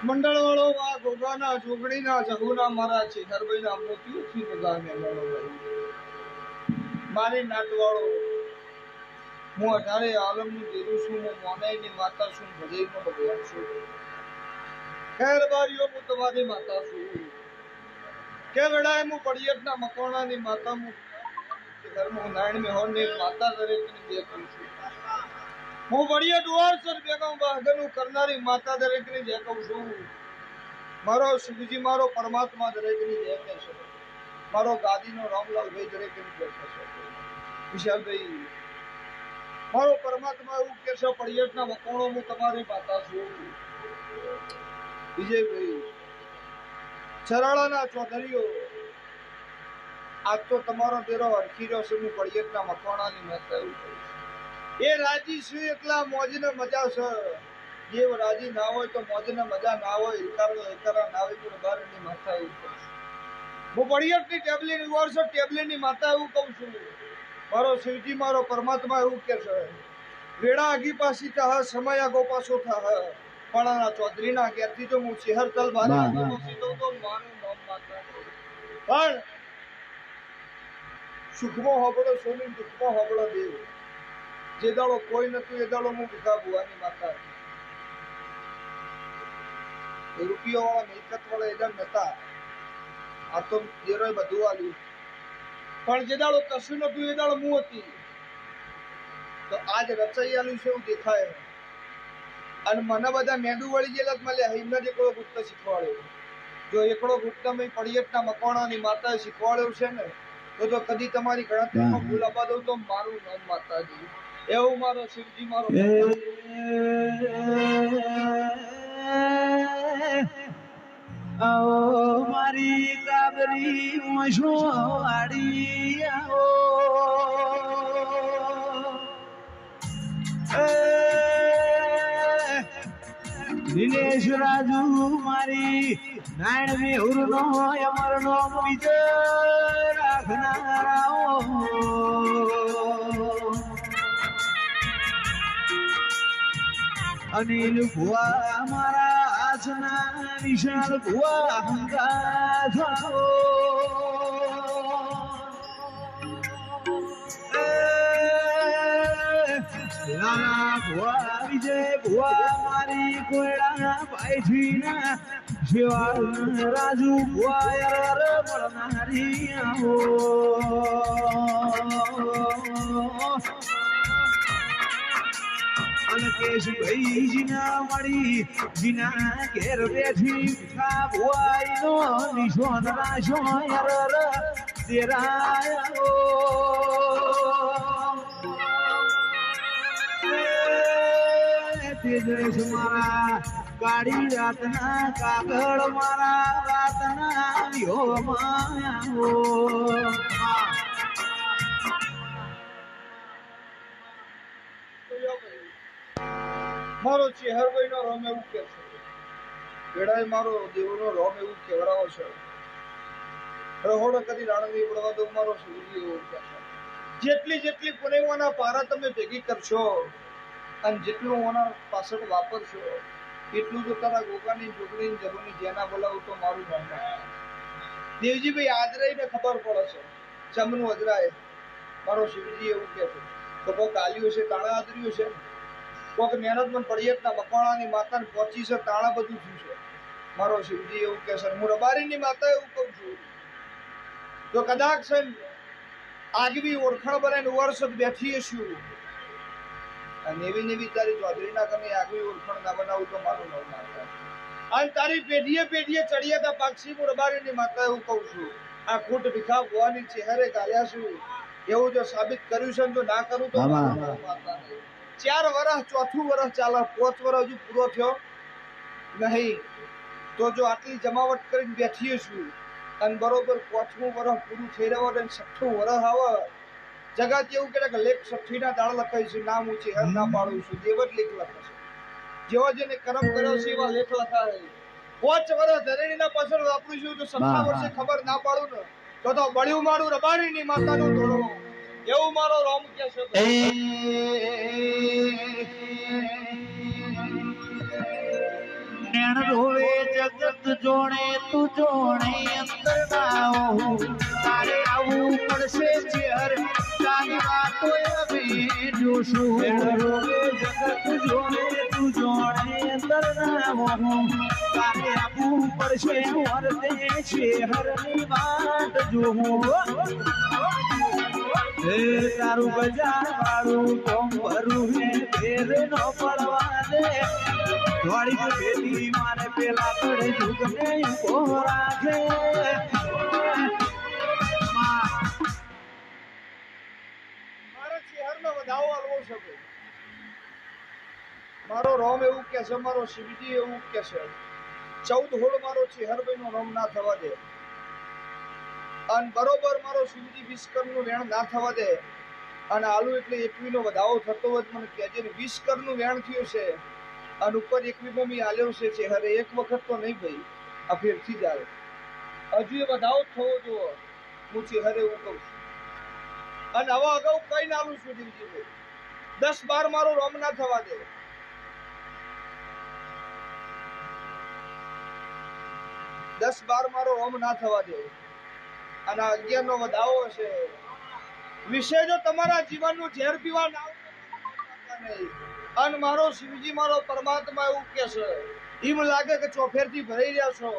મંડળ વાળો આ ગોગાના જોગણીના જગુના મારા છે હરભાઈના મોતીઓથી બધાને મળો મારી નાટવાળો હું 18 આલમનું દેરું છું હું મોનાઈની માતા છું ભજઈનો ભગવાન છું ખેર બારીઓ હું તમારી માતા છું કે વેળાએ હું પડિયતના મકોણાની માતા હું ઘરમાં નારાયણ મેં હોરની માતા દરેકની જે કરું છું હું પડિયત વારસર બેગામ બહાદનું કરનારી માતા દરેકની જે કહું છું મારો શિવજી મારો પરમાત્મા દરેકની જે કહે છે મારો ગાદીનો રામલાલભાઈ દરેકની જે કહે છે વિશાલભાઈ મારો પરમાત્મા એવું કે છે પડિયતના મકોણો હું તમારી માતા છું વિજયભાઈ ચરાળાના ચૌધરીઓ આજ તો તમારો દેરો અરખી રહ્યો છે હું પડિયતના મકોણાની માતા એવું કહું છું એ રાજી છે એટલા મોજને મજા છે જે રાજી ના હોય તો મોજને મજા ના હોય એકારા ના હોય તો બારની માતા એવું કહું છું હું પડિયતની ટેબલીની વર્ષ ટેબલીની માતા એવું કહું છું મારો શિવજી મારો પરમાત્મા એવું કે છે વેળા આગી પાસી થા સમય આગો પાછો થા પણ ચૌધરીના ઘેરથી જો હું શહેર તલ બારી પહોંચી દઉં તો મારું નામ માતા પણ સુખમાં હોબળો સોની દુઃખમાં હોબળો દેવ જે દાડો કોઈ નતું એ દાડો હું ભીખા ભુવાની માતા હતી રૂપિયો વાળા મિલકત વાળા એદા નતા આ તો દેરોય બધું આલ્યું પણ જે દાડો કશું નતું એ દાડો હું હતી તો આજ રચાઈ આલ્યું છે એવું દેખાય અને મને બધા મેંદુ વળી ગયેલા મળે હિમને જ એકડો ગુપ્ત શીખવાડ્યો જો એકડો ગુપ્ત મેં પડિયતના મકોણાની માતાએ શીખવાડ્યું છે ને તો કદી તમારી ગણતરીમાં ભૂલ આપવા દઉં તો મારું નામ માતાજી એવું મારો શિવજી મારો આવો મારી કાબરી મશવાડી આવો દિનેશ રાજુ મારી નારાયણ મેહુરનો અમરનો વિજય રાખનારાઓ અનિલ ભુવા મારા આસના વિશાલ ભુવા હંગા થાઓ લાલા ભુવા વિજય ભુવા મારી કોયડા ભાઈજીના શિવાલ રાજુ ભુવા યાર મળનારી આવો અલકેશ ભાઈ જીના મળી જીના ઘેર બેઠી ભીખા ભુવાઈનો નિશોન રાશો યાર તેરાયો તેજસ મારા કાળી રાતના કાગળ મારા રાતના યો માયાઓ મારો ચેહરભાઈ નો રોમ એવું કે છે વેળાએ મારો દેવનો રોમ એવું કેવડાવો છે રહોડો કદી રાણની પડવા દો મારો શિવજી એવું કે છે જેટલી પુનેવાના પારા તમે ભેગી કરશો અને જેટલું ઓના પાછળ વાપરશો એટલું જો તારા ગોગાની જોગણી જગોની જેના બોલાવું તો મારું નામ દેવજીભાઈ આદરાઈને ખબર પડે છે ચમનું અજરાય મારો શિવજી એવું કે છે તો કોક આલ્યું છે તાણા આદર્યું છે કોક મહેનત પણ પડિયતના મકવાણાની માતાને પહોંચી છે તાણા બધું થયું છે મારો શિવજી એવું કે છે હું રબારીની માતા એવું કહું છું તો કદાચ છે આગવી ઓળખાણ બનાવીને વર્ષ બેઠી છું નેવી તારી ચૌધરીના કને આગવી ઓળખાણ ના બનાવું તો મારું નામ માતા અને તારી પેઢીએ ચડિયાતા પાક્ષી હું રબારીની માતા એવું કહું છું આ ખૂટ ભીખા ભુવાની ચહેરે ગાલ્યા છું એવું જો સાબિત કર્યું છે જો ના કરું તો મારું નામ માતા નહીં 4 વર્ષ ચોથું વર્ષ ચાલે 5 વર્ષ હજુ પૂરો થયો નહીં તો જો આટલી જમાવટ કરીને બેઠીએ છું અને બરોબર 5મું વર્ષ પૂરું થઈ રહ્યો અને 6થું વર્ષ આવે જગત એવું કે લેખ 60 ના દાળ લખાય છે નામ ઊંચી હર ના પાડું છું દેવ જ લેખ લખે છે જેવો જેને કર્મ કર્યો છે એવા લેખ લખાય 5 વર્ષ ધરેણીના પાછળ વાપરું છું તો 7 વર્ષે ખબર ના પાડું ને તો બળ્યું મારું રબારીની માતાનું ધોળો એવું મારો રોમ કે છે વેણ રોવે જગત જોણે તું જોણે અંદર ના આવું તારે આવું પડશે ચેર તારી વાતો અમે જોશું વેણ રોવે જગત જોણે તું જોણે અંદર ના આવું તારે આવું પડશે વર્તે છે હરની વાત જોવું હે તારું બજાર વાળું કોમ ભરું હે ફેર નો પડવા દે થોડીક ભેટી મારે પેલા પડે જુગને ઉભો રાખે મારા ચહેરનો વધાવો આલવો શકે મારો રોમ એવું કે છે મારો શિવજી એવું કે છે 14 હોળ મારો ચહેરભાઈનો રોમ ના થવા દે અને બરોબર મારો શિવજી વિશ્વકર્મનું વેણ ના થવા દે અને આલુ એટલે 21 નો વધાવો થતો હોય મને કહેજે ને વિશ્વકર્મનું વેણ થયું છે અને ઉપર 21 માં મી આલ્યો છે ચહેરે એક વખત તો નહીં ભાઈ આ ફેરથી જાય હજુ એ વધાવો થવો જોવો હું ચહેરે એવું કહું છું અને હવે અગાઉ કઈ ના આલું છું જીવજી 10-12 મારો રોમ ના થવા દે 10-12 મારો રોમ ના થવા દે અને 11 નો વધાવો છે વિશે જો તમારા જીવનનું ઝેર પીવા ના અને મારો શિવજી મારો પરમાત્મા એવું કે છે એમ લાગે કે ચોફેરથી ભરાઈ રહ્યા છો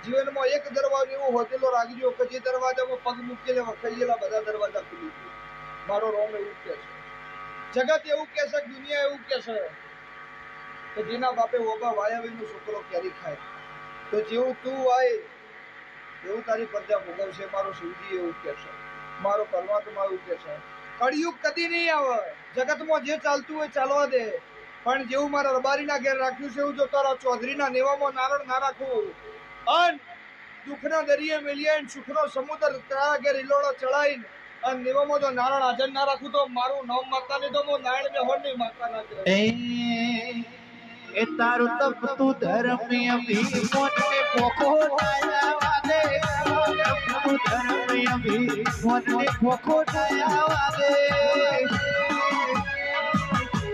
જીવનમાં એક દરવાજો એવો હોતેલો રાખજો કે જે દરવાજામાં પગ મૂકેલા વખાયેલા બધા દરવાજા ખુલી ગયા મારો રોમ એવું કે છે જગત એવું કે છે દુનિયા એવું કે છે કે જેના બાપે ઓબા વાયાવીનો છોકરો કેરી ખાય તો જેવું તું આય એવું તારી પ્રજા ભોગવશે મારો શિવજી એવું કે છે મારો પરમાત્મા એવું કે છે કળિયુગ કદી નહીં આવે જગતમાં જે ચાલતું હોય ચાલવા દે પણ જેવું મારા રબારીના ઘેર રાખ્યું છે એવું જો તારા ચૌધરીના નેવામાં નારણ ના રાખવું અન દુઃખના દરિયે મેલિયાઈને સુખનો સમુદ્ર તારા ઘેર હિલોળો ચડાઈને અને નેવામાં જો નારણ હાજર ના રાખું તો મારું નામ માતા ને તો હું નારાયણ મેહોર ની માતા ના એ તારું તપ તું ધર્મ અભી મોટે પોખો ડાયા દે તું ધર્મ અભી મોટે પોખો ડાયા દે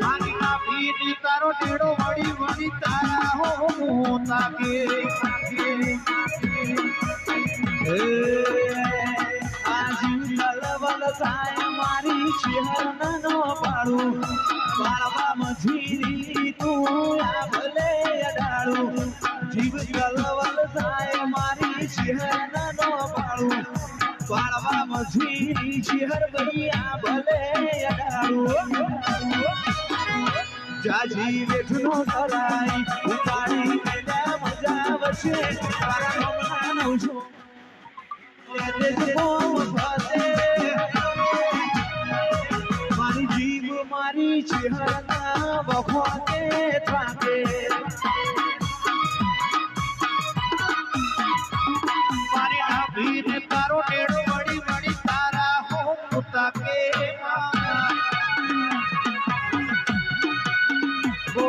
આની નાભી તારો ટેડો વળી વળી તારા હો તાકે આજી લલવલ સાય મારી શિહરના નો પાડું પાળવા મજીરી તું આ ભલે અડાડું જીવ લલવલ સાય મારી શિહરના નો પાડું પાળવા મજીરી શિહર ભરી આ ભલે અડાડું જાજી વેઠનો કરાઈ ઉપાડી મેલા મજા વસે તારા હમણાં છું મારી જીવ મારી ચહેરા બખવાને થાકે મારી નાભીને તારો ટેડો વળી વળી તારા હો તાકે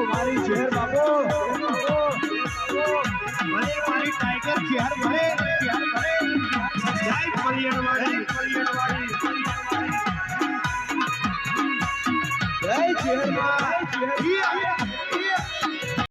મારી ચહેર બાબો મારી ટાઈગર ચહેર ભરે જય કલ્યાણવાળી જય ચહેરમાં